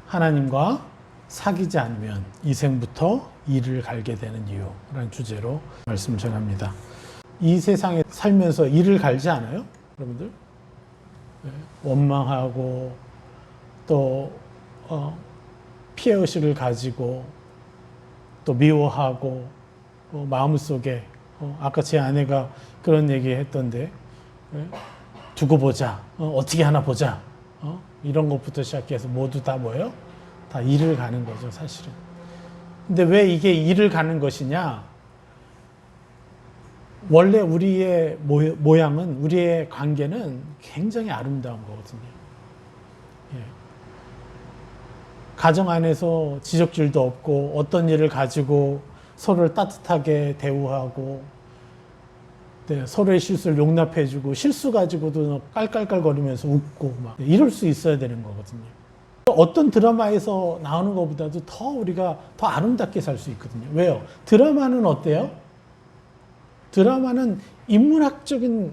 하나님과 사귀지 않으면 이생부터 이를 갈게 되는 이유라는 주제로 말씀을 전합니다. 이 세상에 살면서 이를 갈지 않아요? 여러분들? 원망하고 또 피해의식을 가지고 또 미워하고 마음속에 아까 제 아내가 그런 얘기 했던데 두고 보자, 어떻게 하나 보자, 이런 것부터 시작해서 모두 다 뭐예요? 다 이를 가는 거죠, 사실은. 근데 왜 이게 이를 가는 것이냐? 원래 우리의 모양은, 우리의 관계는 굉장히 아름다운 거거든요. 예. 가정 안에서 지적질도 없고 어떤 일을 가지고 서로를 따뜻하게 대우하고 서로의 실수를 용납해주고 실수 가지고도 깔깔깔거리면서 웃고 막 이럴 수 있어야 되는 거거든요. 어떤 드라마에서 나오는 것보다도 더 우리가 더 아름답게 살 수 있거든요. 왜요? 드라마는 어때요? 드라마는 인문학적인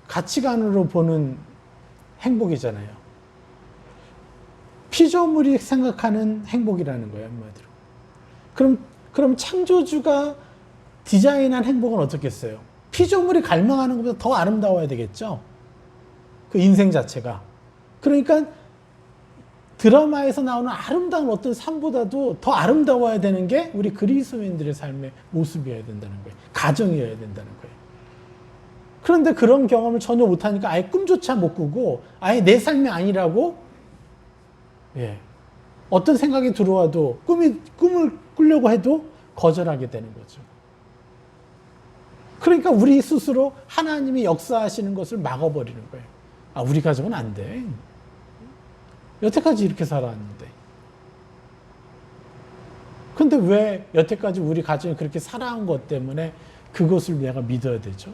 가치관으로 보는 행복이잖아요. 피조물이 생각하는 행복이라는 거예요, 한마디로. 그럼 창조주가 디자인한 행복은 어떻겠어요? 피조물이 갈망하는 것보다 더 아름다워야 되겠죠? 그 인생 자체가. 그러니까 드라마에서 나오는 아름다운 어떤 삶보다도 더 아름다워야 되는 게 우리 그리스도인들의 삶의 모습이어야 된다는 거예요. 가정이어야 된다는 거예요. 그런데 그런 경험을 전혀 못하니까 아예 꿈조차 못 꾸고 아예 내 삶이 아니라고 어떤 생각이 들어와도 꿈을 꾸려고 해도 거절하게 되는 거죠. 그러니까 우리 스스로 하나님이 역사하시는 것을 막아버리는 거예요. 아, 우리 가정은 안 돼. 여태까지 이렇게 살아왔는데. 근데 왜 여태까지 우리 가정이 그렇게 살아온 것 때문에 그것을 내가 믿어야 되죠?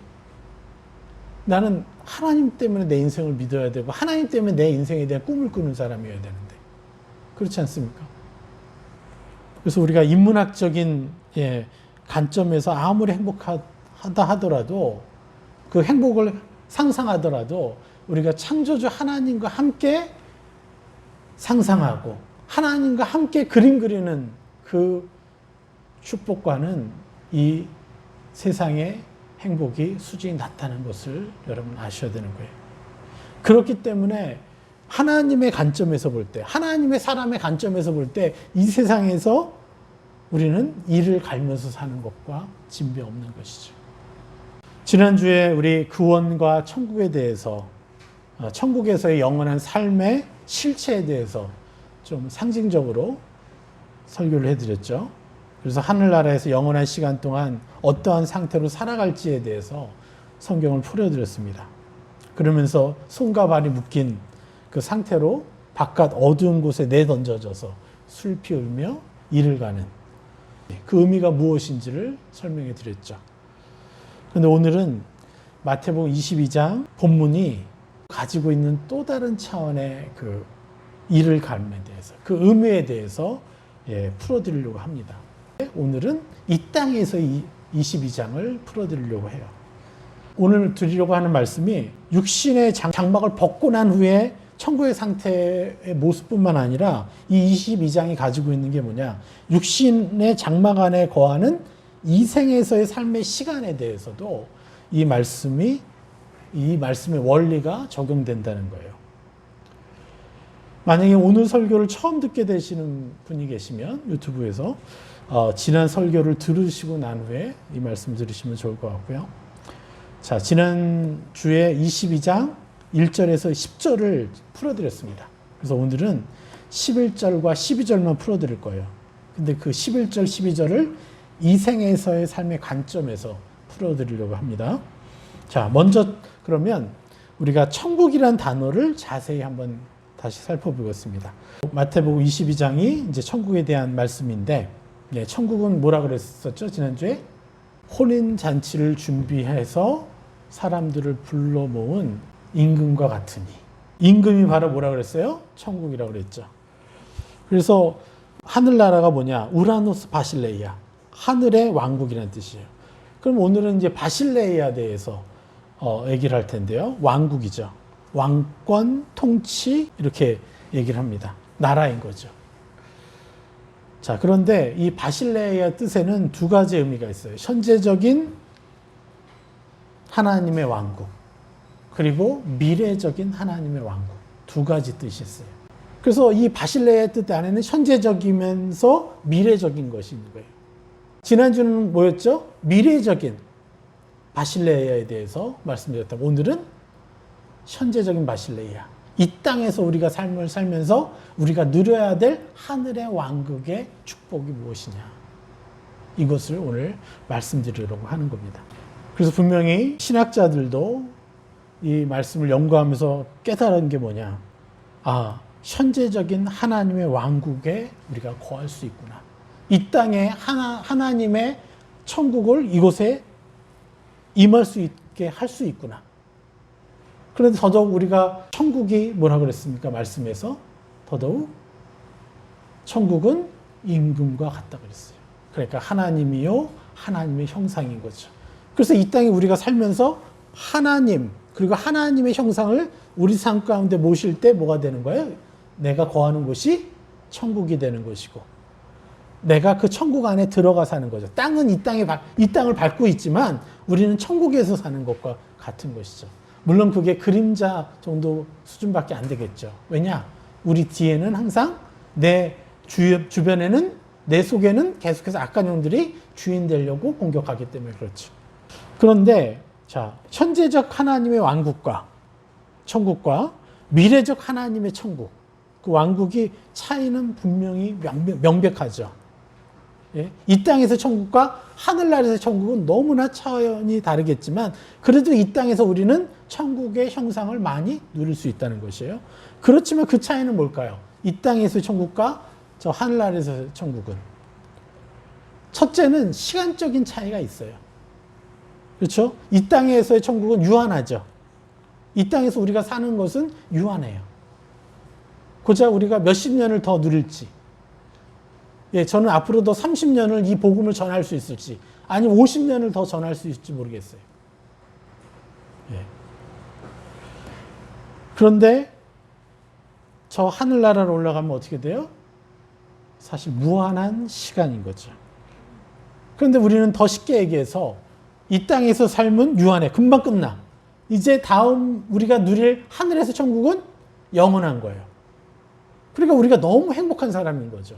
나는 하나님 때문에 내 인생을 믿어야 되고 하나님 때문에 내 인생에 대한 꿈을 꾸는 사람이어야 되는데. 그렇지 않습니까? 그래서 우리가 인문학적인 관점에서 아무리 행복하다 하더라도 그 행복을 상상하더라도 우리가 창조주 하나님과 함께 상상하고 하나님과 함께 그림 그리는 그 축복과는 이 세상의 행복이 수준이 낮다는 것을 여러분 아셔야 되는 거예요. 그렇기 때문에 하나님의 관점에서 볼 때, 하나님의 사람의 관점에서 볼 때 이 세상에서 우리는 이를 갈면서 사는 것과 진배 없는 것이죠. 지난주에 우리 구원과 천국에 대해서, 천국에서의 영원한 삶의 실체에 대해서 좀 상징적으로 설교를 해드렸죠. 그래서 하늘나라에서 영원한 시간 동안 어떠한 상태로 살아갈지에 대해서 성경을 풀어드렸습니다. 그러면서 손과 발이 묶인 그 상태로 바깥 어두운 곳에 내던져져서 슬피 울며 이를 가는 그 의미가 무엇인지를 설명해 드렸죠. 그런데 오늘은 마태복음 22장 본문이 가지고 있는 또 다른 차원의 그 이를 갈음에 대해서, 그 의미에 대해서 풀어드리려고 합니다. 오늘은 이 땅에서 22장을 풀어드리려고 해요. 오늘 드리려고 하는 말씀이 육신의 장막을 벗고 난 후에 천국의 상태의 모습뿐만 아니라 이 22장이 가지고 있는 게 뭐냐, 육신의 장막 안에 거하는 이생에서의 삶의 시간에 대해서도 이 말씀의 원리가 적용된다는 거예요. 만약에 오늘 설교를 처음 듣게 되시는 분이 계시면 유튜브에서 지난 설교를 들으시고 난 후에 이 말씀 들으시면 좋을 것 같고요. 자, 지난 주에 22장 1절에서 10절을 풀어드렸습니다. 그래서 오늘은 11절과 12절만 풀어드릴 거예요. 근데 그 11절, 12절을 이생에서의 삶의 관점에서 풀어드리려고 합니다. 자, 먼저 그러면 우리가 천국이란 단어를 자세히 한번 다시 살펴보겠습니다. 마태복음 22장이 이제 천국에 대한 말씀인데, 천국은 뭐라 그랬었죠? 지난주에 혼인 잔치를 준비해서 사람들을 불러 모은 임금과 같으니. 임금이 바로 뭐라 그랬어요? 천국이라고 그랬죠. 그래서 하늘나라가 뭐냐? 우라노스 바실레이아. 하늘의 왕국이라는 뜻이에요. 그럼 오늘은 이제 바실레이아에 대해서 얘기를 할 텐데요. 왕국이죠. 왕권, 통치 이렇게 얘기를 합니다. 나라인 거죠. 자, 그런데 이 바실레아의 뜻에는 두 가지 의미가 있어요. 현재적인 하나님의 왕국, 그리고 미래적인 하나님의 왕국. 두 가지 뜻이 있어요. 그래서 이 바실레아의 뜻 안에는 현재적이면서 미래적인 것이 있는 거예요. 지난주는 뭐였죠? 미래적인 바실레아에 대해서 말씀드렸다면, 오늘은 현재적인 바실레아. 이 땅에서 우리가 삶을 살면서 우리가 누려야 될 하늘의 왕국의 축복이 무엇이냐. 이것을 오늘 말씀드리려고 하는 겁니다. 그래서 분명히 신학자들도 이 말씀을 연구하면서 깨달은 게 뭐냐. 아, 현재적인 하나님의 왕국에 우리가 거할 수 있구나. 이 땅에 하나님의 천국을 이곳에 임할 수 있게 할 수 있구나. 그런데 더더욱 우리가 천국이 뭐라 그랬습니까? 말씀에서 더더욱 천국은 임금과 같다 그랬어요. 그러니까 하나님이요, 하나님의 형상인 거죠. 그래서 이 땅에 우리가 살면서 하나님, 그리고 하나님의 형상을 우리 삶 가운데 모실 때 뭐가 되는 거예요? 내가 거하는 곳이 천국이 되는 것이고, 내가 그 천국 안에 들어가 사는 거죠. 땅은 이 땅을 밟고 있지만 우리는 천국에서 사는 것과 같은 것이죠. 물론 그게 그림자 정도 수준밖에 안 되겠죠. 왜냐? 우리 뒤에는 항상 내 주변에는, 내 속에는 계속해서 악한 영들이 주인 되려고 공격하기 때문에 그렇죠. 그런데 자, 현재적 하나님의 왕국과 천국과 미래적 하나님의 천국, 그 왕국이 차이는 분명히 명백하죠. 예? 이 땅에서 천국과 하늘나라에서 천국은 너무나 차원이 다르겠지만, 그래도 이 땅에서 우리는 천국의 형상을 많이 누릴 수 있다는 것이에요. 그렇지만 그 차이는 뭘까요? 이 땅에서의 천국과 저 하늘나라에서의 천국은, 첫째는 시간적인 차이가 있어요. 그렇죠? 이 땅에서의 천국은 유한하죠. 이 땅에서 우리가 사는 것은 유한해요. 고작 우리가 몇십 년을 더 누릴지, 예, 저는 앞으로도 30년을 이 복음을 전할 수 있을지, 아니면 50년을 더 전할 수 있을지 모르겠어요. 예. 그런데 저 하늘나라로 올라가면 어떻게 돼요? 사실 무한한 시간인 거죠. 그런데 우리는 더 쉽게 얘기해서 이 땅에서 삶은 유한해. 금방 끝나. 이제 다음 우리가 누릴 하늘에서 천국은 영원한 거예요. 그러니까 우리가 너무 행복한 사람인 거죠.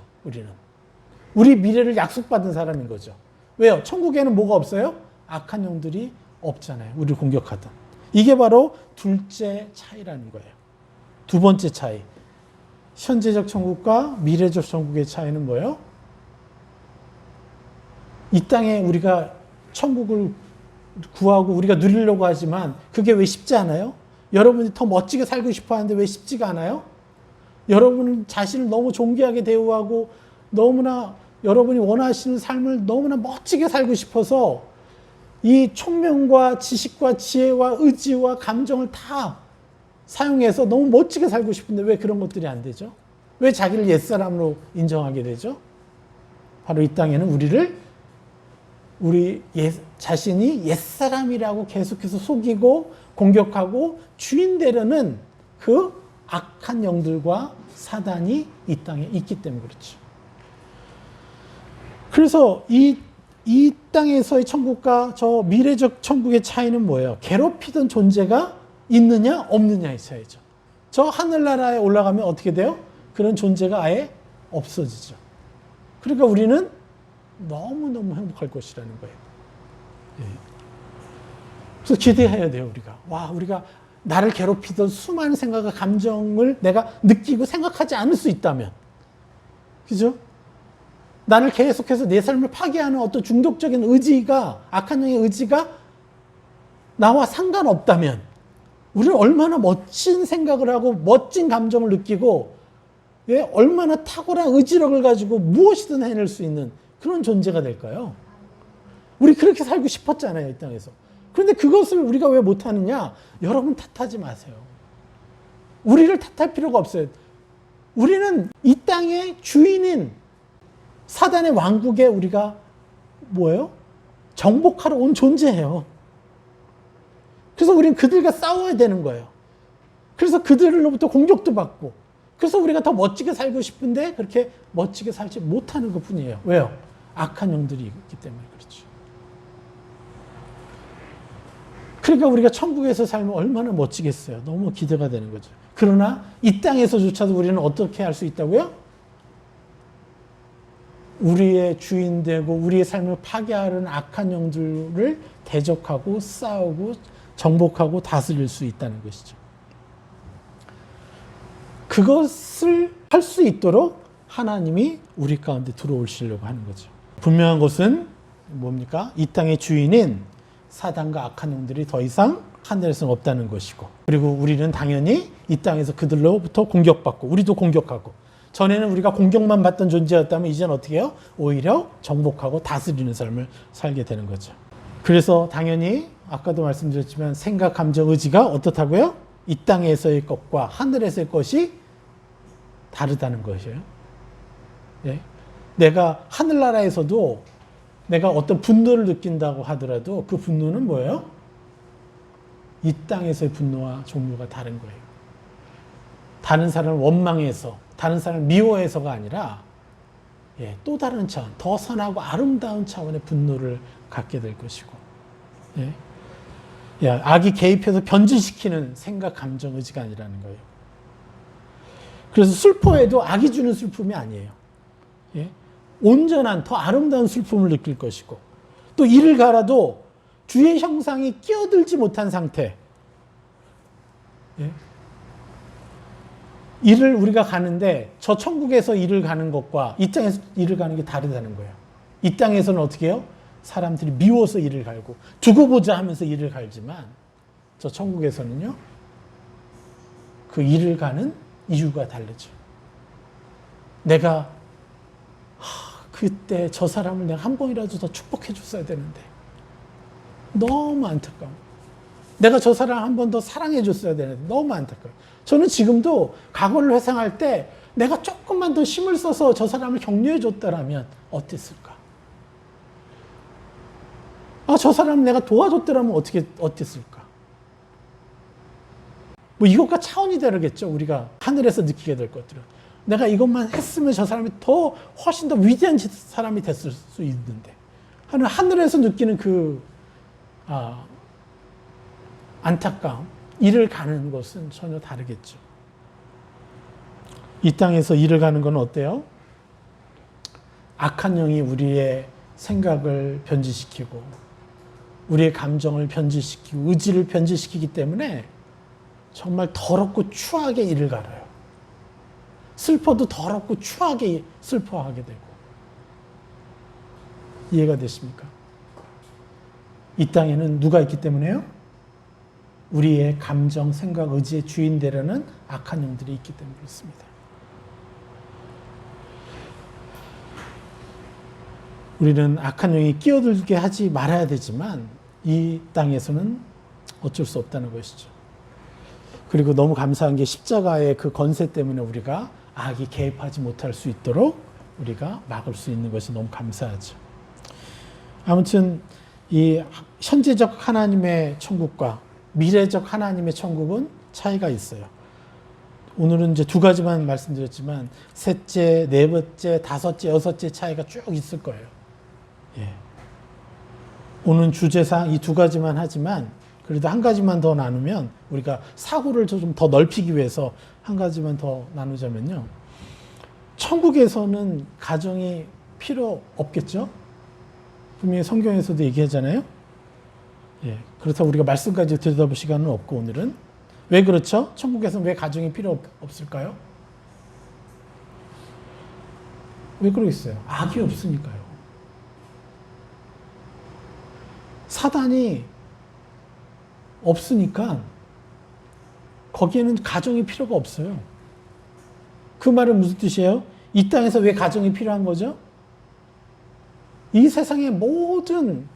우리 미래를 약속받은 사람인 거죠. 왜요? 천국에는 뭐가 없어요? 악한 영들이 없잖아요. 우리를 공격하던. 이게 바로 둘째 차이라는 거예요. 두 번째 차이. 현재적 천국과 미래적 천국의 차이는 뭐예요? 이 땅에 우리가 천국을 구하고 우리가 누리려고 하지만 그게 왜 쉽지 않아요? 여러분이 더 멋지게 살고 싶어 하는데 왜 쉽지가 않아요? 여러분 자신을 너무 존귀하게 대우하고 너무나 여러분이 원하시는 삶을 너무나 멋지게 살고 싶어서 이 총명과 지식과 지혜와 의지와 감정을 다 사용해서 너무 멋지게 살고 싶은데 왜 그런 것들이 안 되죠? 왜 자기를 옛사람으로 인정하게 되죠? 바로 이 땅에는 우리 자신이 옛사람이라고 계속해서 속이고 공격하고 주인 되려는 그 악한 영들과 사단이 이 땅에 있기 때문에 그렇죠. 그래서 이 땅에서의 천국과 저 미래적 천국의 차이는 뭐예요? 괴롭히던 존재가 있느냐 없느냐의 차이죠. 저 하늘나라에 올라가면 어떻게 돼요? 그런 존재가 아예 없어지죠. 그러니까 우리는 너무너무 행복할 것이라는 거예요. 예. 그래서 기대해야 돼요, 우리가. 와, 우리가 나를 괴롭히던 수많은 생각과 감정을 내가 느끼고 생각하지 않을 수 있다면, 그죠? 나를 계속해서 내 삶을 파괴하는 어떤 중독적인 의지가, 악한 영의 의지가 나와 상관없다면, 우리는 얼마나 멋진 생각을 하고 멋진 감정을 느끼고, 예? 얼마나 탁월한 의지력을 가지고 무엇이든 해낼 수 있는 그런 존재가 될까요? 우리 그렇게 살고 싶었잖아요, 이 땅에서. 그런데 그것을 우리가 왜 못하느냐? 여러분 탓하지 마세요. 우리를 탓할 필요가 없어요. 우리는 이 땅의 주인인 사단의 왕국에 우리가 뭐예요? 정복하러 온 존재예요. 그래서 우리는 그들과 싸워야 되는 거예요. 그래서 그들로부터 공격도 받고, 그래서 우리가 더 멋지게 살고 싶은데 그렇게 멋지게 살지 못하는 것 뿐이에요. 왜요? 악한 영들이 있기 때문에 그렇죠. 그러니까 우리가 천국에서 살면 얼마나 멋지겠어요. 너무 기대가 되는 거죠. 그러나 이 땅에서조차도 우리는 어떻게 할 수 있다고요? 우리의 주인 되고 우리의 삶을 파괴하는 악한 영들을 대적하고 싸우고 정복하고 다스릴 수 있다는 것이죠. 그것을 할 수 있도록 하나님이 우리 가운데 들어오시려고 하는 거죠. 분명한 것은 뭡니까? 이 땅의 주인인 사단과 악한 영들이 더 이상 하늘에서는 없다는 것이고, 그리고 우리는 당연히 이 땅에서 그들로부터 공격받고 우리도 공격하고, 전에는 우리가 공격만 받던 존재였다면 이제는 어떻게 해요? 오히려 정복하고 다스리는 삶을 살게 되는 거죠. 그래서 당연히 아까도 말씀드렸지만 생각, 감정, 의지가 어떻다고요? 이 땅에서의 것과 하늘에서의 것이 다르다는 것이에요. 예? 내가 하늘나라에서도 내가 어떤 분노를 느낀다고 하더라도 그 분노는 뭐예요? 이 땅에서의 분노와 종류가 다른 거예요. 다른 사람을 원망해서, 다른 사람을 미워해서가 아니라 또 다른 차원, 더 선하고 아름다운 차원의 분노를 갖게 될 것이고, 악이 개입해서 변질시키는 생각, 감정, 의지가 아니라는 거예요. 그래서 슬퍼해도 악이 주는 슬픔이 아니에요. 온전한 더 아름다운 슬픔을 느낄 것이고, 또 이를 가라도 주의 형상이 끼어들지 못한 상태, 일을 우리가 가는데 저 천국에서 일을 가는 것과 이 땅에서 일을 가는 게 다르다는 거예요. 이 땅에서는 어떻게 해요? 사람들이 미워서 일을 갈고 두고 보자 하면서 일을 갈지만, 저 천국에서는요, 그 일을 가는 이유가 다르죠. 내가 그때 저 사람을 내가 한 번이라도 더 축복해 줬어야 되는데 너무 안타까워. 내가 저 사람 한 번 더 사랑해 줬어야 되는데 너무 안타까워. 저는 지금도 과거를 회상할 때 내가 조금만 더 힘을 써서 저 사람을 격려해 줬더라면 어땠을까? 저 사람을 내가 도와줬더라면 어땠을까? 뭐 이것과 차원이 다르겠죠. 우리가 하늘에서 느끼게 될 것들은. 내가 이것만 했으면 저 사람이 훨씬 더 위대한 사람이 됐을 수 있는데, 하늘에서 느끼는 그 안타까움, 일을 가는 것은 전혀 다르겠죠. 이 땅에서 일을 가는 건 어때요? 악한 영이 우리의 생각을 변질시키고 우리의 감정을 변질시키고 의지를 변질시키기 때문에 정말 더럽고 추하게 일을 갈아요. 슬퍼도 더럽고 추하게 슬퍼하게 되고. 이해가 되십니까? 이 땅에는 누가 있기 때문에요? 우리의 감정, 생각, 의지의 주인 되려는 악한 영들이 있기 때문에 그렇습니다. 우리는 악한 영이 끼어들게 하지 말아야 되지만 이 땅에서는 어쩔 수 없다는 것이죠. 그리고 너무 감사한 게 십자가의 그 건세 때문에 우리가 악이 개입하지 못할 수 있도록 우리가 막을 수 있는 것이 너무 감사하죠. 아무튼 이 현재적 하나님의 천국과 미래적 하나님의 천국은 차이가 있어요. 오늘은 이제 두 가지만 말씀드렸지만 셋째, 네 번째, 다섯째, 여섯째 차이가 쭉 있을 거예요. 오늘 주제상 이 두 가지만 하지만 그래도 한 가지만 더 나누면, 우리가 사고를 좀 더 넓히기 위해서 한 가지만 더 나누자면요. 천국에서는 가정이 필요 없겠죠? 분명히 성경에서도 얘기하잖아요. 그렇다고 우리가 말씀까지 들여다볼 시간은 없고, 오늘은. 왜 그렇죠? 천국에서는 왜 가정이 필요 없을까요? 왜 그러겠어요? 악이 없으니까요. 사단이 없으니까 거기에는 가정이 필요가 없어요. 그 말은 무슨 뜻이에요? 이 땅에서 왜 가정이 필요한 거죠? 이 세상의 모든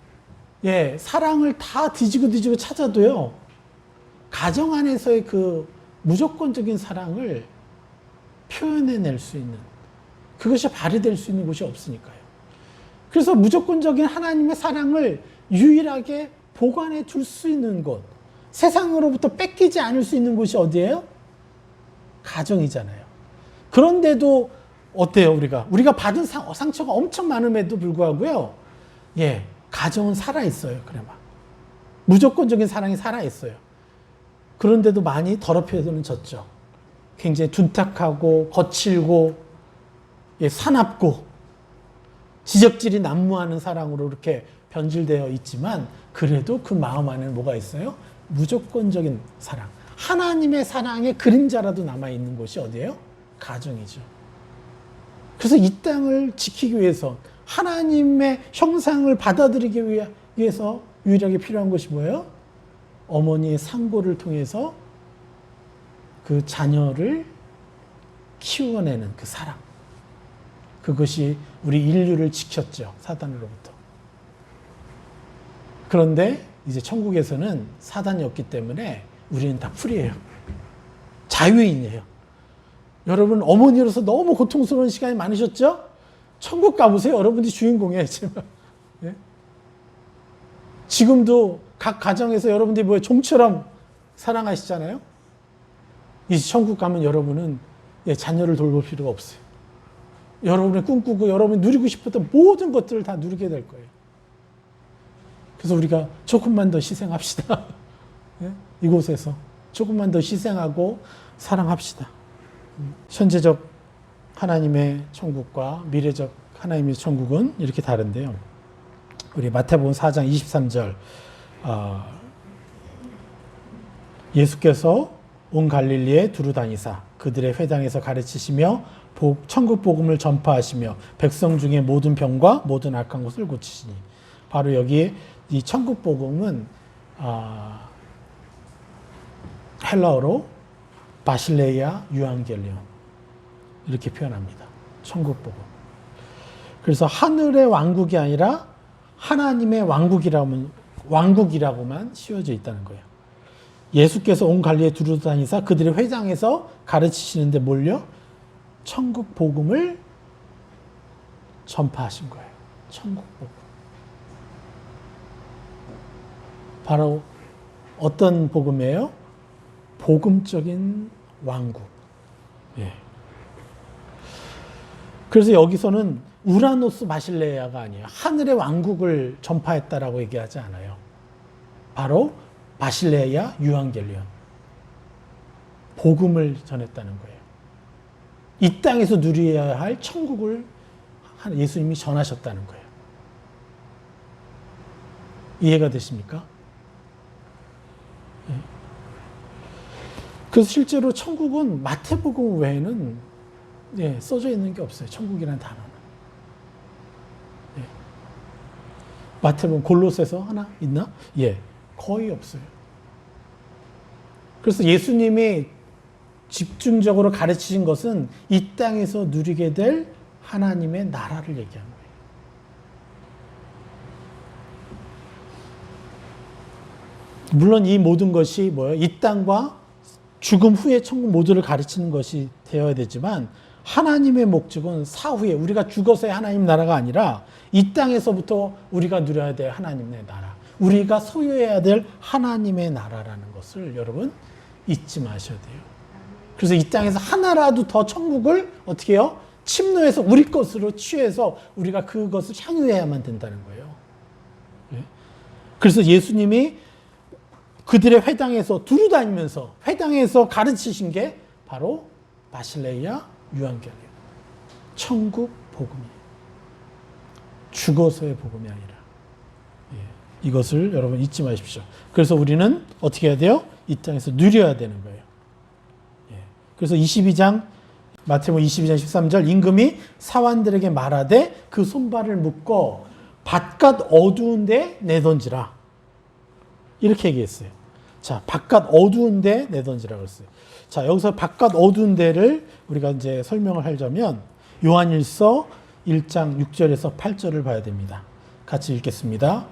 사랑을 다 뒤지고 찾아도요, 가정 안에서의 그 무조건적인 사랑을 표현해낼 수 있는, 그것이 발휘될 수 있는 곳이 없으니까요. 그래서 무조건적인 하나님의 사랑을 유일하게 보관해 둘 수 있는 곳, 세상으로부터 뺏기지 않을 수 있는 곳이 어디예요? 가정이잖아요. 그런데도 어때요, 우리가 받은 상처가 엄청 많음에도 불구하고요. 예, 가정은 살아있어요, 그래 막. 무조건적인 사랑이 살아있어요. 그런데도 많이 더럽혀서는 졌죠. 굉장히 둔탁하고 거칠고, 예, 사납고, 지적질이 난무하는 사랑으로 이렇게 변질되어 있지만, 그래도 그 마음 안에는 뭐가 있어요? 무조건적인 사랑. 하나님의 사랑의 그림자라도 남아있는 곳이 어디예요? 가정이죠. 그래서 이 땅을 지키기 위해서, 하나님의 형상을 받아들이기 위해서 유일하게 필요한 것이 뭐예요? 어머니의 상고를 통해서 그 자녀를 키워내는 그 사랑. 그것이 우리 인류를 지켰죠, 사단으로부터. 그런데 이제 천국에서는 사단이 없기 때문에 우리는 다 프리예요. 자유인이에요. 여러분, 어머니로서 너무 고통스러운 시간이 많으셨죠? 천국 가보세요. 여러분이 주인공이에요, 지금. 예? 지금도 각 가정에서 여러분들이 뭐 종처럼 사랑하시잖아요? 이제 천국 가면 여러분은 자녀를 돌볼 필요가 없어요. 여러분이 꿈꾸고 여러분이 누리고 싶었던 모든 것들을 다 누리게 될 거예요. 그래서 우리가 조금만 더 희생합시다. 예? 이곳에서 조금만 더 희생하고 사랑합시다. 현재적 하나님의 천국과 미래적 하나님의 천국은 이렇게 다른데요. 우리 마태복음 4장 23절, 예수께서 온 갈릴리에 두루 다니사 그들의 회당에서 가르치시며 천국 복음을 전파하시며 백성 중에 모든 병과 모든 악한 것을 고치시니. 바로 여기에 이 천국 복음은 헬라어로 바실레이아 유앙겔리온 이렇게 표현합니다. 천국 복음. 그래서 하늘의 왕국이 아니라 하나님의 왕국이라고만 씌워져 있다는 거예요. 예수께서 온 갈릴리에 두루 다니사 그들의 회당에서 가르치시는데 뭘요? 천국 복음을 전파하신 거예요. 천국 복음. 바로 어떤 복음이에요? 복음적인 왕국. 예. 그래서 여기서는 우라노스 바실레아가 아니에요. 하늘의 왕국을 전파했다라고 얘기하지 않아요. 바로 바실레아 유앙겔리온. 복음을 전했다는 거예요. 이 땅에서 누려야 할 천국을 예수님이 전하셨다는 거예요. 이해가 되십니까? 네. 그래서 실제로 천국은 마태복음 외에는 써져 있는 게 없어요. 천국이라는 단어는. 네. 마태복음 골로새서 하나 있나? 예, 거의 없어요. 그래서 예수님이 집중적으로 가르치신 것은 이 땅에서 누리게 될 하나님의 나라를 얘기하는 거예요. 물론 이 모든 것이 뭐예요? 이 땅과 죽음 후의 천국 모두를 가르치는 것이 되어야 되지만 하나님의 목적은 사후에 우리가 죽어서의 하나님 나라가 아니라 이 땅에서부터 우리가 누려야 될 하나님의 나라, 우리가 소유해야 될 하나님의 나라라는 것을 여러분 잊지 마셔야 돼요. 그래서 이 땅에서 하나라도 더 천국을 어떻게 해요? 침노해서 우리 것으로 취해서 우리가 그것을 향유해야만 된다는 거예요. 그래서 예수님이 그들의 회당에서 두루 다니면서 회당에서 가르치신 게 바로 바실레이아 유앙겔리온. 천국 복음이에요. 죽어서의 복음이 아니라. 이것을 여러분 잊지 마십시오. 그래서 우리는 어떻게 해야 돼요? 이 땅에서 누려야 되는 거예요. 그래서 22장 마태복음 22장 13절 임금이 사환들에게 말하되 그 손발을 묶어 바깥 어두운 데 내던지라. 이렇게 얘기했어요. 자, 바깥 어두운 데 내던지라고 했어요. 자, 여기서 바깥 어두운 데를 우리가 이제 설명을 하자면 요한일서 1장 6절에서 8절을 봐야 됩니다. 같이 읽겠습니다.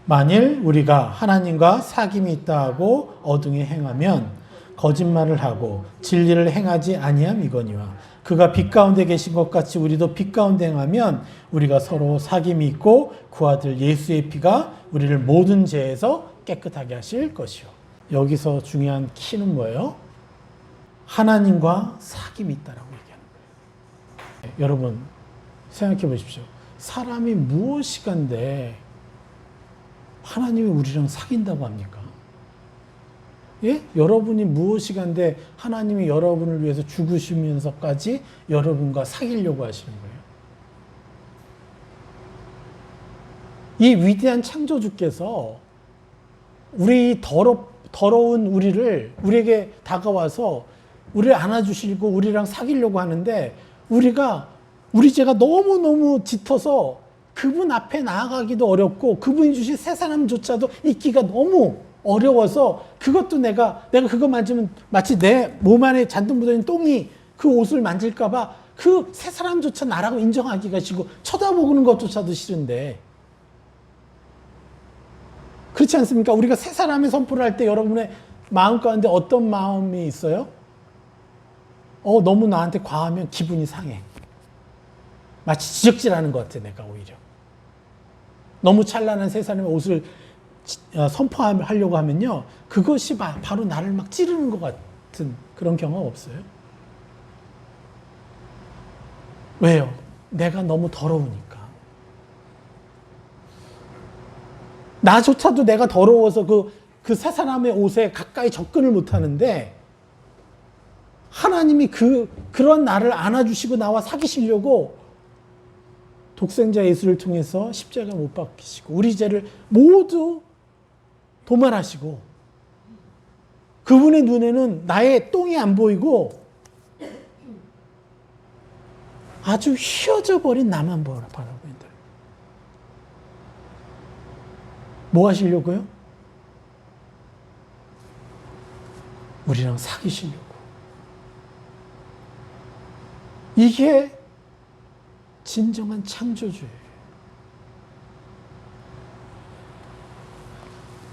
만일 우리가 하나님과 사귐이 있다 하고 어둠에 행하면 거짓말을 하고 진리를 행하지 아니함 이거니와 그가 빛 가운데 계신 것 같이 우리도 빛 가운데 행하면 우리가 서로 사귐이 있고 그 아들 예수의 피가 우리를 모든 죄에서 깨끗하게 하실 것이요. 여기서 중요한 키는 뭐예요? 하나님과 사귐이 있다라고 얘기하는 거예요. 여러분 생각해 보십시오. 사람이 무엇이간데 하나님이 우리랑 사귄다고 합니까? 예? 여러분이 무엇이간데 하나님이 여러분을 위해서 죽으시면서까지 여러분과 사귀려고 하시는 거예요. 이 위대한 창조주께서 우리 더러운 우리에게 다가와서 우리를 안아주시고 우리랑 사귀려고 하는데 우리 죄가 너무너무 짙어서 그분 앞에 나아가기도 어렵고 그분이 주신 새 사람조차도 잊기가 너무 어려워서 그것도 내가 그거 만지면 마치 내 몸 안에 잔뜩 묻어있는 똥이 그 옷을 만질까봐 그 새 사람조차 나라고 인정하기가 싫고 쳐다보는 것조차도 싫은데 그렇지 않습니까? 우리가 새 사람의 선포를 할 때 여러분의 마음 가운데 어떤 마음이 있어요? 너무 나한테 과하면 기분이 상해. 마치 지적질하는 것 같아, 내가 오히려. 너무 찬란한 새 사람의 옷을 선포하려고 하면요. 그것이 바로 나를 막 찌르는 것 같은 그런 경험 없어요? 왜요? 내가 너무 더러우니까. 나조차도 내가 더러워서 그 새 사람의 옷에 가까이 접근을 못 하는데 하나님이 그런 나를 안아주시고 나와 사귀시려고 독생자 예수를 통해서 십자가 못 박히시고 우리 죄를 모두 도말하시고 그분의 눈에는 나의 똥이 안 보이고 아주 휘어져 버린 나만 바라보고 있다. 뭐 하시려고요? 우리랑 사귀시려고. 이게 진정한 창조주예요.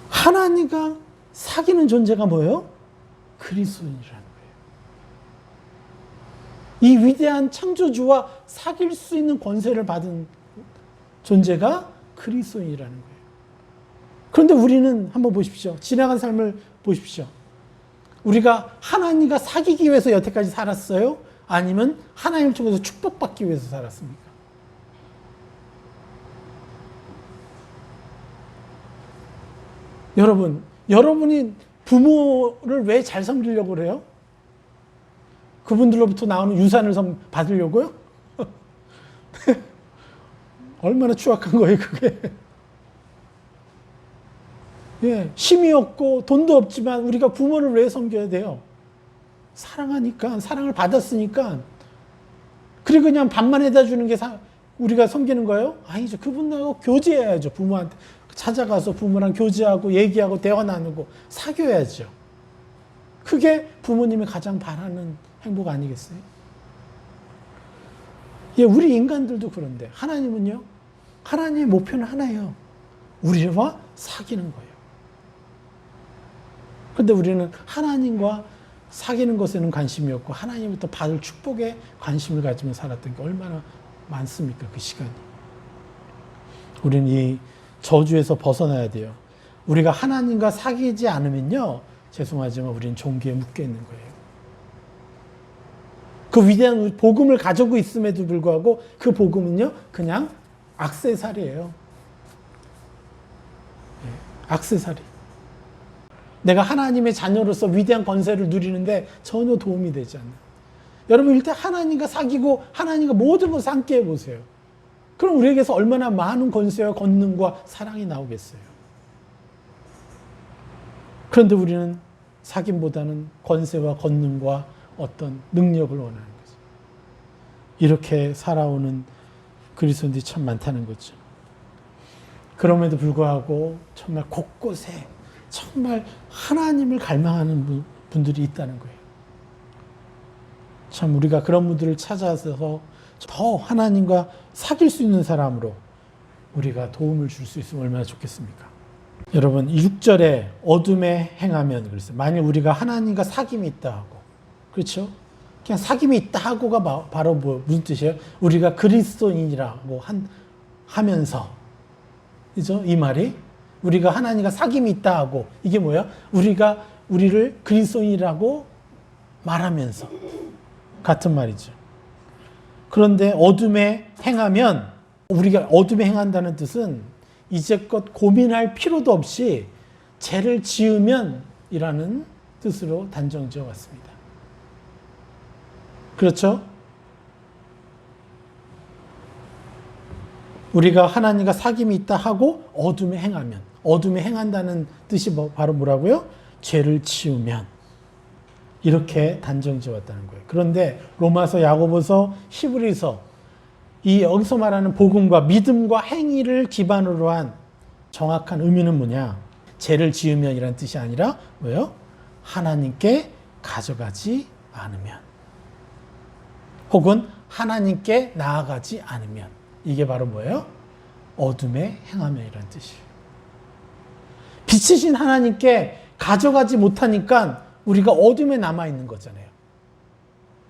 하나님과 사귀는 존재가 뭐예요? 그리스도인이라는 거예요. 이 위대한 창조주와 사귈 수 있는 권세를 받은 존재가 그리스도인이라는 거예요. 그런데 우리는 한번 보십시오. 지나간 삶을 보십시오. 우리가 하나님과 사귀기 위해서 여태까지 살았어요? 아니면 하나님을 통해서 축복받기 위해서 살았습니까? 여러분이 부모를 왜 잘 섬기려고 그래요? 그분들로부터 나오는 유산을 받으려고요? 얼마나 추악한 거예요, 그게. 예, 힘이 없고 돈도 없지만 우리가 부모를 왜 섬겨야 돼요? 사랑하니까, 사랑을 받았으니까. 그리고 그냥 밥만 해다 주는 게 우리가 섬기는 거예요? 아니죠. 그분하고 교제해야죠. 부모한테 찾아가서 부모랑 교제하고 얘기하고 대화 나누고 사귀어야죠. 그게 부모님이 가장 바라는 행복 아니겠어요? 예, 우리 인간들도 그런데 하나님은요. 하나님의 목표는 하나예요. 우리와 사귀는 거예요. 그런데 우리는 하나님과 사귀는 것에는 관심이 없고 하나님부터 받을 축복에 관심을 가지며 살았던 게 얼마나 많습니까? 그 시간이. 우리는 이 저주에서 벗어나야 돼요. 우리가 하나님과 사귀지 않으면요. 죄송하지만 우리는 종기에 묶여 있는 거예요. 그 위대한 복음을 가지고 있음에도 불구하고 그 복음은요. 그냥 액세서리예요. 액세서리. 내가 하나님의 자녀로서 위대한 권세를 누리는데 전혀 도움이 되지 않는. 여러분 일단 하나님과 사귀고 하나님과 모든 것을 함께 해보세요. 그럼 우리에게서 얼마나 많은 권세와 권능과 사랑이 나오겠어요. 그런데 우리는 사귐보다는 권세와 권능과 어떤 능력을 원하는 거죠. 이렇게 살아오는 그리스도인들이 참 많다는 거죠. 그럼에도 불구하고 정말 곳곳에 정말 하나님을 갈망하는 분들이 있다는 거예요. 참 우리가 그런 분들을 찾아서 더 하나님과 사귈 수 있는 사람으로 우리가 도움을 줄 수 있으면 얼마나 좋겠습니까? 여러분 6절에 어둠에 행하면 그랬어요. 만일 우리가 하나님과 사귐이 있다 하고 그렇죠? 그냥 사귐이 있다 하고가 바로 무슨 뜻이에요? 우리가 그리스도인이라고 하면서 그죠? 이 말이 우리가 하나님과 사귐이 있다 하고 이게 뭐야? 우리가 우리를 그리스도인이라고 말하면서 같은 말이죠. 그런데 어둠에 행하면, 우리가 어둠에 행한다는 뜻은 이제껏 고민할 필요도 없이 죄를 지으면 이라는 뜻으로 단정 지어 왔습니다. 그렇죠? 우리가 하나님과 사귐이 있다 하고 어둠에 행하면, 어둠에 행한다는 뜻이 바로 뭐라고요? 죄를 지으면, 이렇게 단정 지었다는 거예요. 그런데 로마서, 야고보서, 히브리서, 이 여기서 말하는 복음과 믿음과 행위를 기반으로 한 정확한 의미는 뭐냐? 죄를 지으면이라는 뜻이 아니라 뭐예요? 하나님께 가져가지 않으면, 혹은 하나님께 나아가지 않으면, 이게 바로 뭐예요? 어둠에 행하면이라는 뜻이에요. 빛이신 하나님께 가져가지 못하니까 우리가 어둠에 남아있는 거잖아요.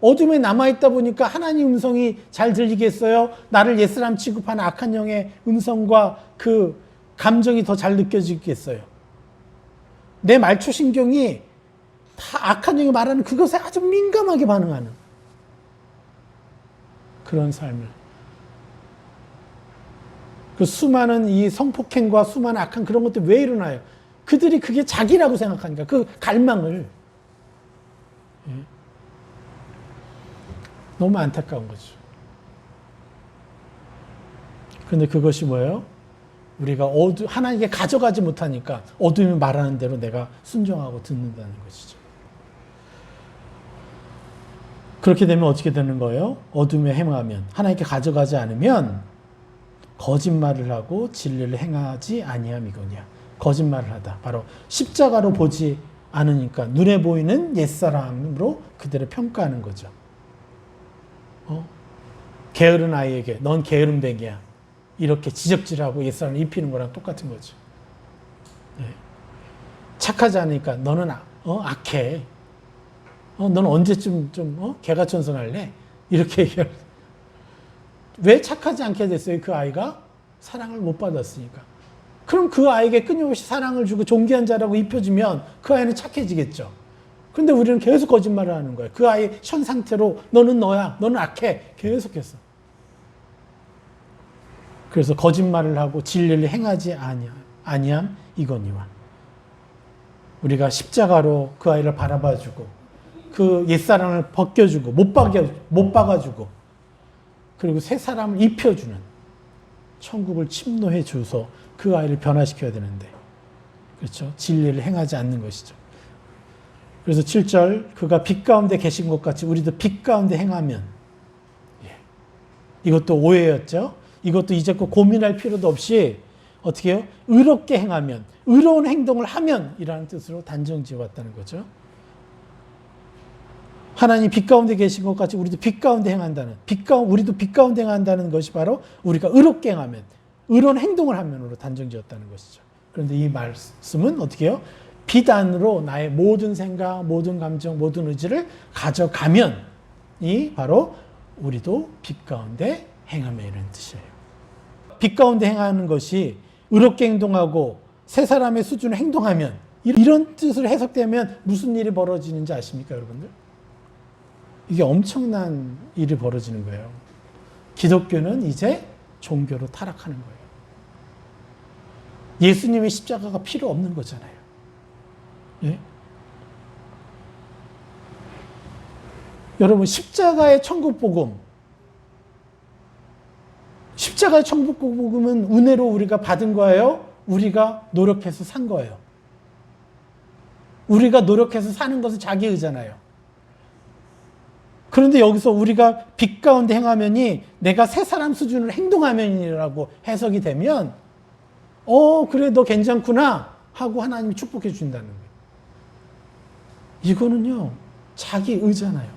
어둠에 남아있다 보니까 하나님 음성이 잘 들리겠어요? 나를 옛사람 취급하는 악한 영의 음성과 그 감정이 더 잘 느껴지겠어요? 내 말초신경이 다 악한 영이 말하는 그것에 아주 민감하게 반응하는 그런 삶을, 그 수많은 이 성폭행과 수많은 악한 그런 것들 왜 일어나요? 그들이 그게 자기라고 생각하니까, 그 갈망을. 너무 안타까운 거죠. 그런데 그것이 뭐예요? 우리가 하나님께 가져가지 못하니까 어둠이 말하는 대로 내가 순종하고 듣는다는 것이죠. 그렇게 되면 어떻게 되는 거예요? 어둠에 행하면, 하나님께 가져가지 않으면 거짓말을 하고 진리를 행하지 아니함이거니와. 거짓말을 하다. 바로 십자가로 보지 않으니까 눈에 보이는 옛사람으로 그들을 평가하는 거죠. 게으른 아이에게 넌 게으름뱅이야, 이렇게 지적질하고 옛사람을 입히는 거랑 똑같은 거죠. 네. 착하지 않으니까 너는 악해. 너는 언제쯤 좀 개가천선할래? 이렇게 얘기할. 왜 착하지 않게 됐어요? 그 아이가 사랑을 못 받았으니까. 그럼 그 아이에게 끊임없이 사랑을 주고 존귀한 자라고 입혀주면 그 아이는 착해지겠죠. 그런데 우리는 계속 거짓말을 하는 거예요. 그 아이 현 상태로 너는 너야, 너는 악해, 계속해서. 그래서 거짓말을 하고 진리를 행하지 아니함 이거니와. 우리가 십자가로 그 아이를 바라봐주고 그 옛사람을 벗겨주고 못 박아주고 그리고 새 사람을 입혀주는, 천국을 침노해 주서 그 아이를 변화시켜야 되는데, 그렇죠? 진리를 행하지 않는 것이죠. 그래서 7절, 그가 빛 가운데 계신 것 같이 우리도 빛 가운데 행하면, 이것도 오해였죠. 이것도 이제껏 고민할 필요도 없이 어떻게 해요? 의롭게 행하면, 의로운 행동을 하면 이라는 뜻으로 단정 지어왔다는 거죠. 하나님 빛 가운데 계신 것 같이 우리도 빛 가운데 행한다는, 우리도 빛 가운데 행한다는 것이 바로 우리가 의롭게 행하면, 의로운 행동을 하면으로 단정 지었다는 것이죠. 그런데 이 말씀은 어떻게 해요? 빛 안으로 나의 모든 생각, 모든 감정, 모든 의지를 가져가면 이 바로 우리도 빛 가운데 행하며 이런 뜻이에요. 빛 가운데 행하는 것이 의롭게 행동하고 새 사람의 수준을 행동하면, 이런 뜻으로 해석되면 무슨 일이 벌어지는지 아십니까, 여러분들? 이게 엄청난 일이 벌어지는 거예요. 기독교는 이제 종교로 타락하는 거예요. 예수님의 십자가가 필요 없는 거잖아요. 예? 여러분, 십자가의 천국복음, 십자가의 천국복음은 은혜로 우리가 받은 거예요? 우리가 노력해서 산 거예요? 우리가 노력해서 사는 것은 자기 의잖아요. 그런데 여기서 우리가 빛 가운데 행하면이 내가 새 사람 수준으로 행동하면이라고 해석이 되면, 그래, 너 괜찮구나 하고 하나님이 축복해 준다는 거예요. 이거는요, 자기 의잖아요.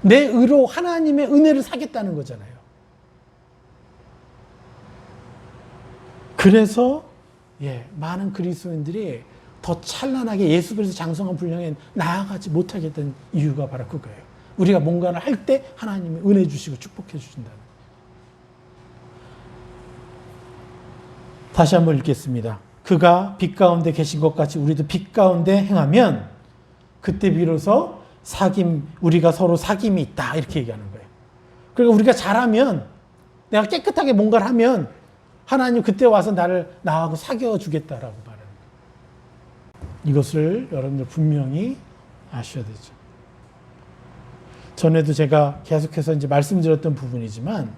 내 의로 하나님의 은혜를 사겠다는 거잖아요. 그래서 많은 그리스도인들이 더 찬란하게 예수 그리스도 장성한 분량에 나아가지 못하게 된 이유가 바로 그거예요. 우리가 뭔가를 할 때 하나님이 은혜 주시고 축복해 주신다는. 다시 한번 읽겠습니다. 그가 빛 가운데 계신 것 같이 우리도 빛 가운데 행하면 그때 비로소 우리가 서로 사귐이 있다. 이렇게 얘기하는 거예요. 그러니까 우리가 잘하면, 내가 깨끗하게 뭔가를 하면 하나님 그때 와서 나하고 사귀어 주겠다라고 말하는 거예요. 이것을 여러분들 분명히 아셔야 되죠. 전에도 제가 계속해서 이제 말씀드렸던 부분이지만,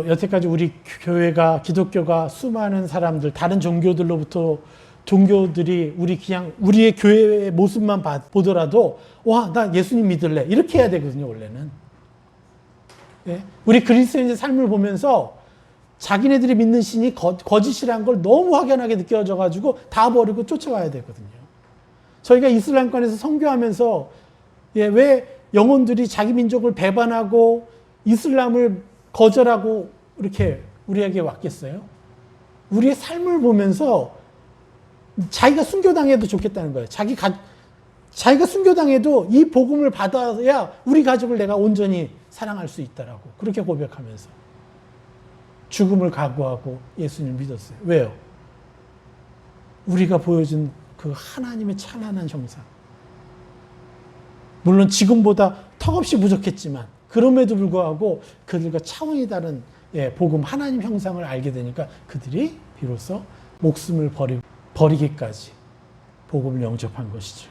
여태까지 우리 교회가, 기독교가 수많은 사람들, 다른 종교들로부터 종교들이 우리의 교회의 모습만 보더라도, 와, 나 예수님 믿을래. 이렇게 해야 되거든요, 원래는. 예? 우리 그리스도인의 삶을 보면서 자기네들이 믿는 신이 거짓이라는 걸 너무 확연하게 느껴져가지고 다 버리고 쫓아와야 되거든요. 저희가 이슬람권에서 선교하면서, 왜 영혼들이 자기 민족을 배반하고 이슬람을 거절하고 이렇게 우리에게 왔겠어요? 우리의 삶을 보면서 자기가 순교당해도 좋겠다는 거예요. 자기가 순교당해도 이 복음을 받아야 우리 가족을 내가 온전히 사랑할 수 있다라고 그렇게 고백하면서 죽음을 각오하고 예수님을 믿었어요. 왜요? 우리가 보여준 그 하나님의 찬란한 형상. 물론 지금보다 턱없이 부족했지만 그럼에도 불구하고 그들과 차원이 다른 복음, 하나님 형상을 알게 되니까 그들이 비로소 목숨을 버리기까지 복음을 영접한 것이죠.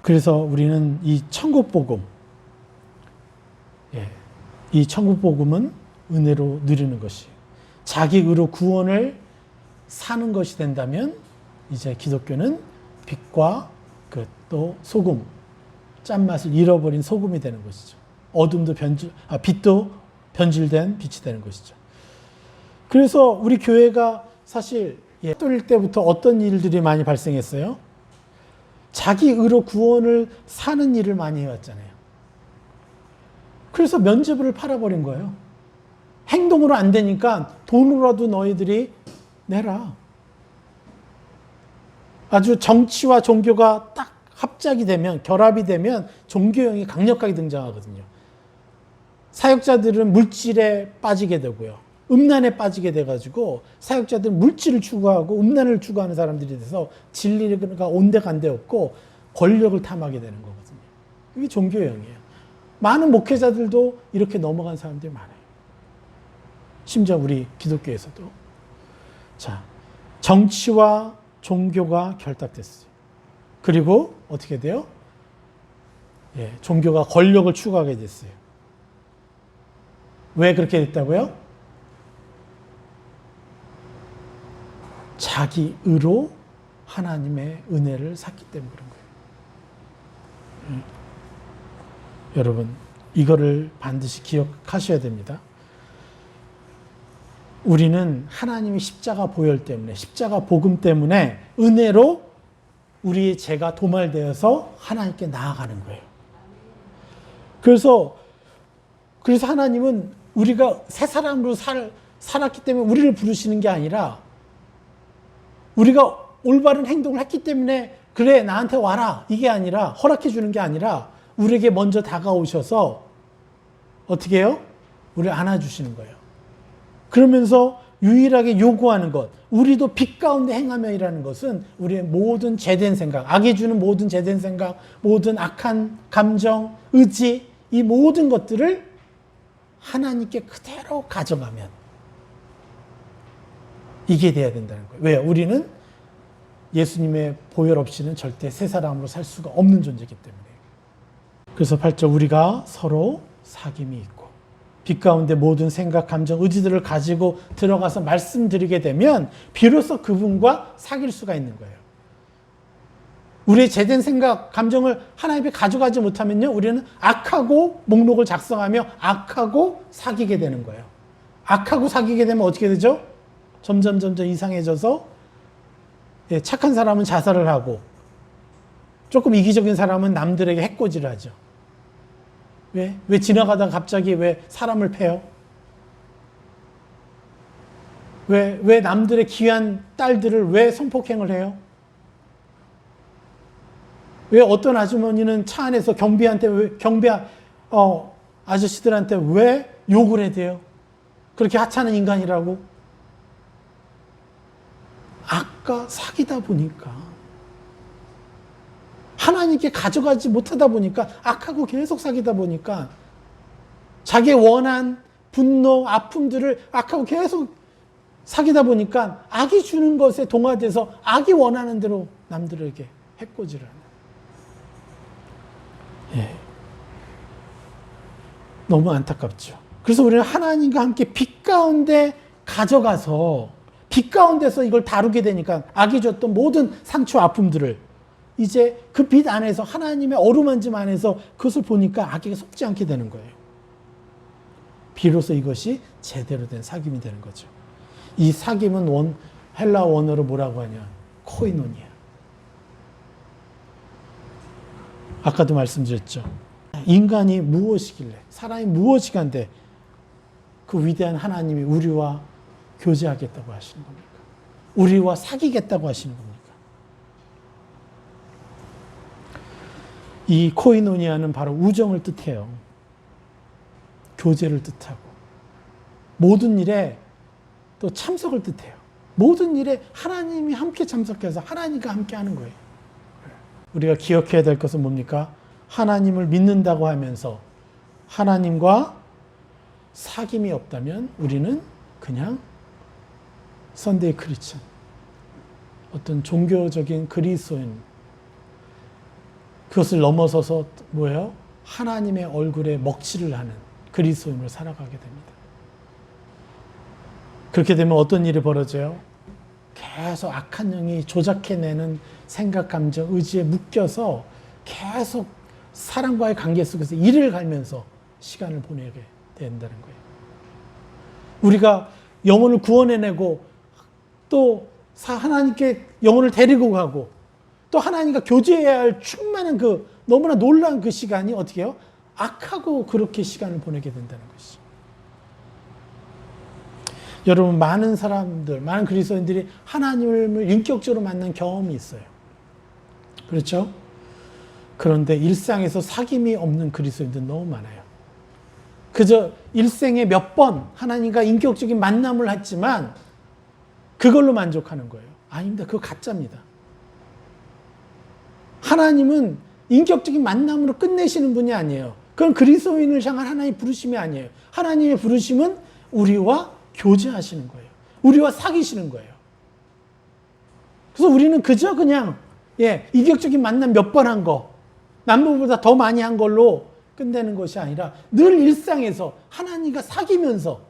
그래서 우리는 이 천국 복음, 이 천국 복음은 은혜로 누리는 것이, 자기 의로 구원을 사는 것이 된다면 이제 기독교는 빛과 또 소금, 짠맛을 잃어버린 소금이 되는 것이죠. 빛도 변질된 빛이 되는 것이죠. 그래서 우리 교회가 사실 뚫릴 때부터 어떤 일들이 많이 발생했어요? 자기 의로 구원을 사는 일을 많이 해왔잖아요. 그래서 면죄부를 팔아버린 거예요. 행동으로 안 되니까 돈으로라도 너희들이 내라. 아주 정치와 종교가 딱 합작이 되면, 결합이 되면 종교형이 강력하게 등장하거든요. 사역자들은 물질에 빠지게 되고요. 음란에 빠지게 돼가지고 사역자들은 물질을 추구하고 음란을 추구하는 사람들이 돼서 진리가 온데간데 없고 권력을 탐하게 되는 거거든요. 이게 종교형이에요. 많은 목회자들도 이렇게 넘어간 사람들이 많아요. 심지어 우리 기독교에서도. 자, 정치와 종교가 결탁됐어요. 그리고 어떻게 돼요? 종교가 권력을 추구하게 됐어요. 왜 그렇게 됐다고요? 자기 의로 하나님의 은혜를 샀기 때문에 그런 거예요. 여러분, 이거를 반드시 기억하셔야 됩니다. 우리는 하나님의 십자가 보혈 때문에, 십자가 복음 때문에 은혜로 우리의 죄가 도말되어서 하나님께 나아가는 거예요. 그래서 하나님은 우리가 새 사람으로 살았기 때문에 우리를 부르시는 게 아니라, 우리가 올바른 행동을 했기 때문에 그래 나한테 와라 이게 아니라, 허락해 주는 게 아니라 우리에게 먼저 다가오셔서 어떻게 해요? 우리를 안아주시는 거예요. 그러면서 유일하게 요구하는 것, 우리도 빛 가운데 행하며이라는 것은 우리의 모든 죄된 생각, 악이 주는 모든 죄된 생각, 모든 악한 감정, 의지, 이 모든 것들을 하나님께 그대로 가져가면 이게 돼야 된다는 거예요. 왜요? 우리는 예수님의 보혈 없이는 절대 새 사람으로 살 수가 없는 존재이기 때문에. 그래서 8절, 우리가 서로 사귐이 있고 빛 가운데 모든 생각, 감정, 의지들을 가지고 들어가서 말씀드리게 되면 비로소 그분과 사귈 수가 있는 거예요. 우리의 제된 생각, 감정을 하나님 앞에 가져가지 못하면요, 우리는 악하고 목록을 작성하며 악하고 사귀게 되는 거예요. 악하고 사귀게 되면 어떻게 되죠? 점점 이상해져서 착한 사람은 자살을 하고 조금 이기적인 사람은 남들에게 해코지를 하죠. 왜 지나가다가 갑자기 왜 사람을 패요? 왜 남들의 귀한 딸들을 왜 성폭행을 해요? 왜 어떤 아주머니는 차 안에서 경비 아저씨들한테 왜 욕을 해대요? 그렇게 하찮은 인간이라고? 악과 사귀다 보니까 하나님께 가져가지 못하다 보니까 악하고 계속 사귀다 보니까 자기의 원한, 분노, 아픔들을 악하고 계속 사귀다 보니까 악이 주는 것에 동화돼서 악이 원하는 대로 남들에게 해코지를 하는. 예. 너무 안타깝죠. 그래서 우리는 하나님과 함께 빛 가운데 가져가서 빛 가운데서 이걸 다루게 되니까 악이 줬던 모든 상처, 아픔들을 이제 그 빛 안에서 하나님의 어루만짐 안에서 그것을 보니까 악에게 속지 않게 되는 거예요. 비로소 이것이 제대로 된 사귐이 되는 거죠. 이 사귐은 헬라 원어로 뭐라고 하냐? 코이노니아. 아까도 말씀드렸죠. 인간이 무엇이길래, 사람이 무엇이간데 그 위대한 하나님이 우리와 교제하겠다고 하시는 겁니까? 우리와 사귀겠다고 하시는 겁니까? 이 코이노니아는 바로 우정을 뜻해요. 교제를 뜻하고 모든 일에 또 참석을 뜻해요. 모든 일에 하나님이 함께 참석해서 하나님과 함께 하는 거예요. 우리가 기억해야 될 것은 뭡니까? 하나님을 믿는다고 하면서 하나님과 사귐이 없다면 우리는 그냥 선데이 크리스천, 어떤 종교적인 그리스도인, 그것을 넘어서서 뭐예요? 하나님의 얼굴에 먹칠을 하는 그리스도인으로 살아가게 됩니다. 그렇게 되면 어떤 일이 벌어져요? 계속 악한 영이 조작해내는 생각, 감정, 의지에 묶여서 계속 사람과의 관계 속에서 일을 갈면서 시간을 보내게 된다는 거예요. 우리가 영혼을 구원해내고 또 하나님께 영혼을 데리고 가고 또 하나님과 교제해야 할 충만한 그 너무나 놀라운 그 시간이 어떻게 해요? 악하고 그렇게 시간을 보내게 된다는 것이죠. 여러분, 많은 사람들, 많은 그리스도인들이 하나님을 인격적으로 만난 경험이 있어요. 그렇죠? 그런데 일상에서 사귐이 없는 그리스도인들 너무 많아요. 그저 일생에 몇 번 하나님과 인격적인 만남을 했지만 그걸로 만족하는 거예요. 아닙니다. 그거 가짜입니다. 하나님은 인격적인 만남으로 끝내시는 분이 아니에요. 그건 그리스도인을 향한 하나님의 부르심이 아니에요. 하나님의 부르심은 우리와 교제하시는 거예요. 우리와 사귀시는 거예요. 그래서 우리는 그저 그냥 인격적인 만남 몇 번 한 거, 남들보다 더 많이 한 걸로 끝내는 것이 아니라 늘 일상에서 하나님과 사귀면서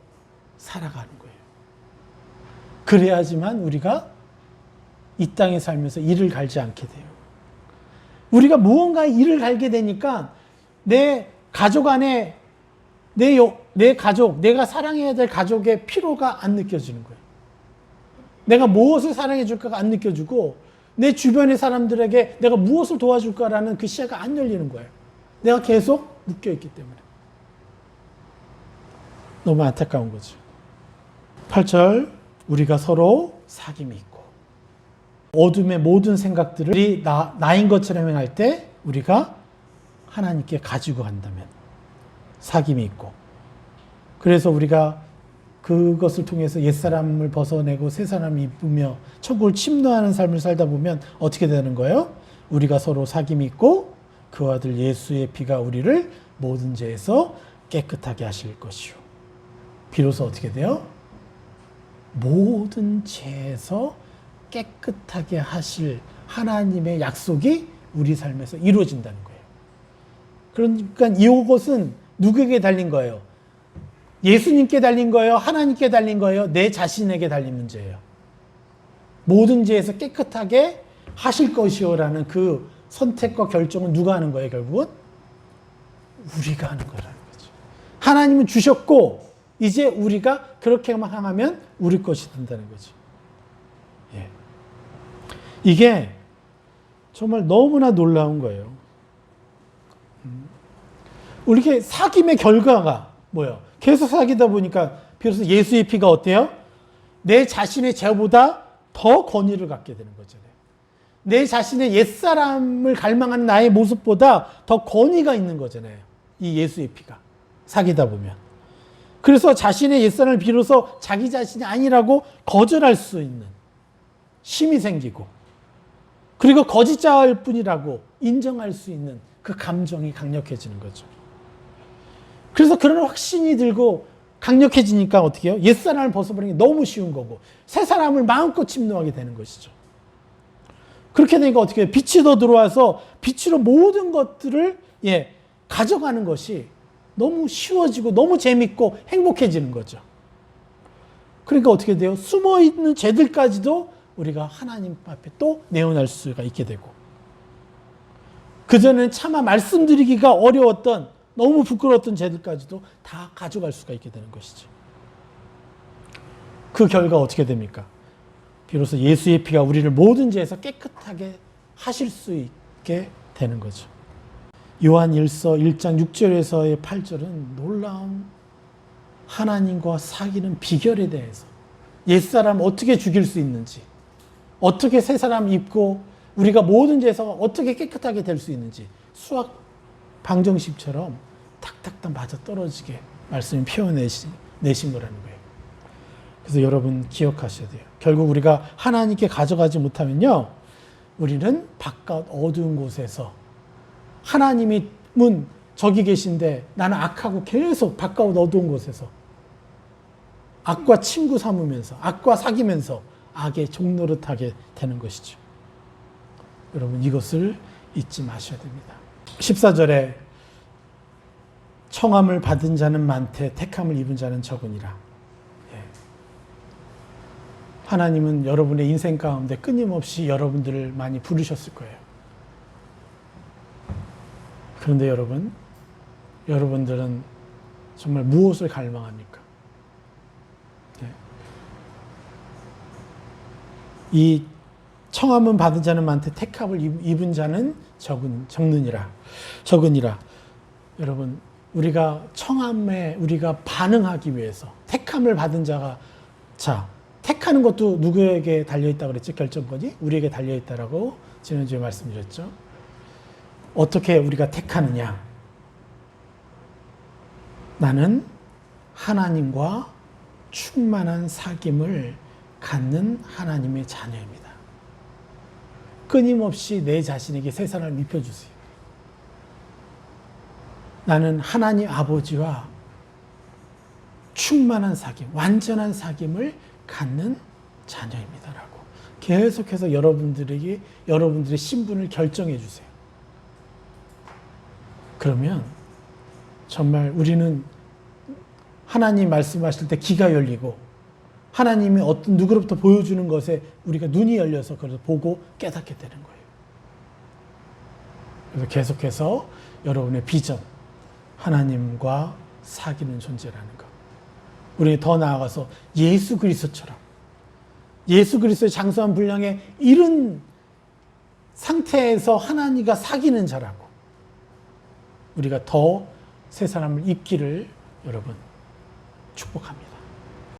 살아가는 거예요. 그래야지만 우리가 이 땅에 살면서 일을 갈지 않게 돼요. 우리가 무언가 일을 갈게 되니까 내 가족 안에 내 가족, 내가 사랑해야 될 가족의 필요가 안 느껴지는 거예요. 내가 무엇을 사랑해 줄까가 안 느껴지고 내 주변의 사람들에게 내가 무엇을 도와줄까라는 그 시야가 안 열리는 거예요. 내가 계속 묶여있기 때문에. 너무 안타까운 거죠. 8절, 우리가 서로 사귐이 있고 어둠의 모든 생각들을 나인 것처럼 행할 때 우리가 하나님께 가지고 간다면 사귐이 있고, 그래서 우리가 그것을 통해서 옛사람을 벗어내고 새사람을 입으며 천국을 침노하는 삶을 살다 보면 어떻게 되는 거예요? 우리가 서로 사귐이 있고 그 아들 예수의 피가 우리를 모든 죄에서 깨끗하게 하실 것이요. 비로소 어떻게 돼요? 모든 죄에서 깨끗하게 하실 하나님의 약속이 우리 삶에서 이루어진다는 거예요. 그러니까 이것은 누구에게 달린 거예요? 예수님께 달린 거예요? 하나님께 달린 거예요? 내 자신에게 달린 문제예요. 모든 죄에서 깨끗하게 하실 것이요라는 그 선택과 결정은 누가 하는 거예요, 결국은? 우리가 하는 거라는 거죠. 하나님은 주셨고 이제 우리가 그렇게만 하면 우리 것이 된다는 거죠. 예. 이게 정말 너무나 놀라운 거예요. 우리게 사귐의 결과가 뭐예요? 계속 사귀다 보니까 비로소 예수의 피가 어때요? 내 자신의 죄보다 더 권위를 갖게 되는 거잖아요. 내 자신의 옛사람을 갈망하는 나의 모습보다 더 권위가 있는 거잖아요. 이 예수의 피가. 사귀다 보면. 그래서 자신의 옛사람을 비로소 자기 자신이 아니라고 거절할 수 있는 힘이 생기고, 그리고 거짓자일 뿐이라고 인정할 수 있는 그 감정이 강력해지는 거죠. 그래서 그런 확신이 들고 강력해지니까 어떻게 해요? 옛사람을 벗어버리는 게 너무 쉬운 거고 새 사람을 마음껏 침노하게 되는 것이죠. 그렇게 되니까 어떻게 해요? 빛이 더 들어와서 빛으로 모든 것들을 가져가는 것이 너무 쉬워지고 너무 재밌고 행복해지는 거죠. 그러니까 어떻게 돼요? 숨어있는 죄들까지도 우리가 하나님 앞에 또 내어놓을 수가 있게 되고 그전에는 차마 말씀드리기가 어려웠던 너무 부끄러웠던 죄들까지도 다 가져갈 수가 있게 되는 것이죠. 그 결과 어떻게 됩니까? 비로소 예수의 피가 우리를 모든 죄에서 깨끗하게 하실 수 있게 되는 거죠. 요한 1서 1장 6절에서의 8절은 놀라운 하나님과 사귀는 비결에 대해서 옛사람 어떻게 죽일 수 있는지 어떻게 새 사람 입고 우리가 모든 죄에서 어떻게 깨끗하게 될 수 있는지 수학 방정식처럼 탁탁탁 맞아 떨어지게 말씀이 표현내신 거라는 거예요. 그래서 여러분 기억하셔야 돼요. 결국 우리가 하나님께 가져가지 못하면요, 우리는 바깥 어두운 곳에서 하나님이 문 저기 계신데 나는 악하고 계속 바깥 어두운 곳에서 악과 친구 삼으면서 악과 사귀면서 악의 종노릇하게 되는 것이죠. 여러분 이것을 잊지 마셔야 됩니다. 14절에 청함을 받은 자는 많되 택함을 입은 자는 적으니라. 하나님은 여러분의 인생 가운데 끊임없이 여러분들을 많이 부르셨을 거예요. 그런데 여러분들은 정말 무엇을 갈망합니까? 이 청함은 받은 자는 많되 택함을 입은 자는 적으니라. 여러분, 우리가 청함에 우리가 반응하기 위해서 택함을 받은 자가 택하는 것도 누구에게 달려있다 그랬죠? 결정권이? 우리에게 달려있다라고 지난주에 말씀드렸죠. 어떻게 우리가 택하느냐? 나는 하나님과 충만한 사귐을 갖는 하나님의 자녀입니다. 끊임없이 내 자신에게 새 사람을 입혀주세요. 나는 하나님 아버지와 충만한 사귐, 완전한 사귐을 갖는 자녀입니다라고 계속해서 여러분들에게 여러분들의 신분을 결정해 주세요. 그러면 정말 우리는 하나님 말씀하실 때 귀가 열리고 하나님이 어떤 누구로부터 보여주는 것에 우리가 눈이 열려서 그래서 보고 깨닫게 되는 거예요. 그래서 계속해서 여러분의 비전, 하나님과 사귀는 존재라는 것. 우리 더 나아가서 예수 그리스도처럼 예수 그리스도의 장수한 분량에 이른 상태에서 하나님과 사귀는 자라고 우리가 더 새 사람을 입기를 여러분 축복합니다.